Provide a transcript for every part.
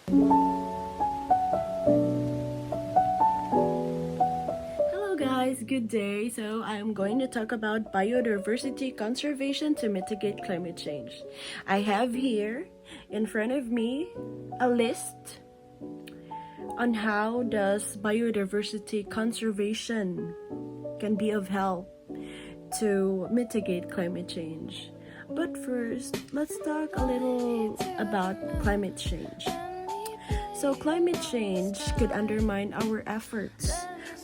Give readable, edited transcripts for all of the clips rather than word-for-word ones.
Hello guys, good day. So I am going to talk about biodiversity conservation to mitigate climate change. I have here in front of me a list on how does biodiversity conservation can be of help to mitigate climate change. But first, let's talk a little about climate change. So climate change could undermine our efforts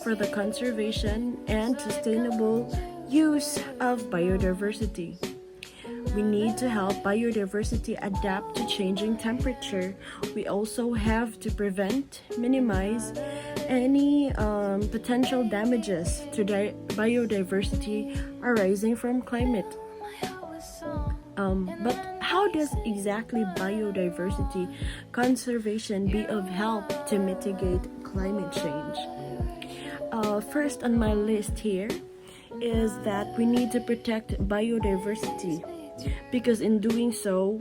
for the conservation and sustainable use of biodiversity. We need to help biodiversity adapt to changing temperature. We also have to minimize any potential damages to biodiversity arising from climate. But how does exactly biodiversity conservation be of help to mitigate climate change? First on my list here is that we need to protect biodiversity because in doing so,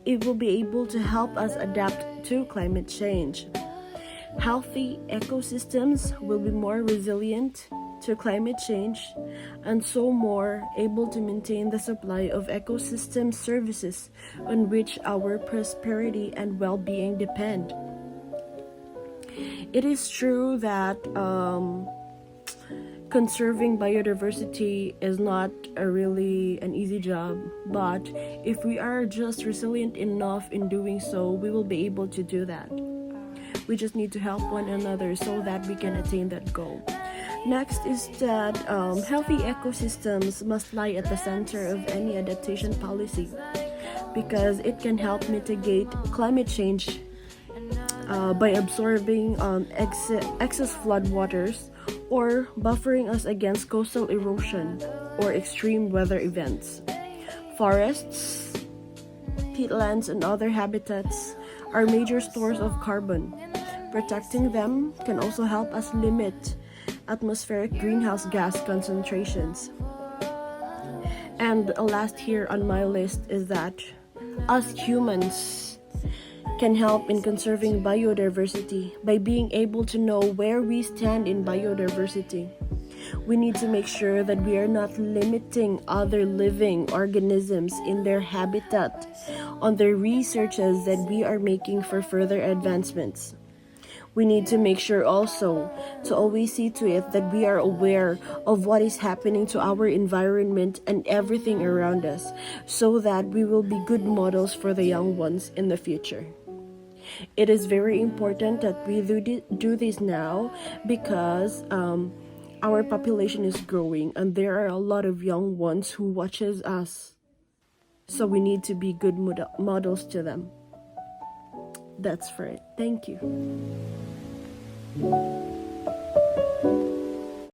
it will be able to help us adapt to climate change. Healthy ecosystems will be more resilient to climate change and so more able to maintain the supply of ecosystem services on which our prosperity and well-being depend. It is true that conserving biodiversity is not really an easy job, but if we are just resilient enough in doing so, we will be able to do that. We just need to help one another so that we can attain that goal. Next is that healthy ecosystems must lie at the center of any adaptation policy because it can help mitigate climate change by absorbing excess floodwaters or buffering us against coastal erosion or extreme weather events. Forests, peatlands, and other habitats are major stores of carbon. Protecting them can also help us limit atmospheric greenhouse gas concentrations. And last here on my list is that us humans can help in conserving biodiversity by being able to know where we stand in biodiversity. We need to make sure that we are not limiting other living organisms in their habitat on the researches that we are making for further advancements. We need to make sure also to always see to it that we are aware of what is happening to our environment and everything around us so that we will be good models for the young ones in the future. It is very important that we do this now because our population is growing and there are a lot of young ones who watches us. So we need to be good models to them. That's for it. Thank you.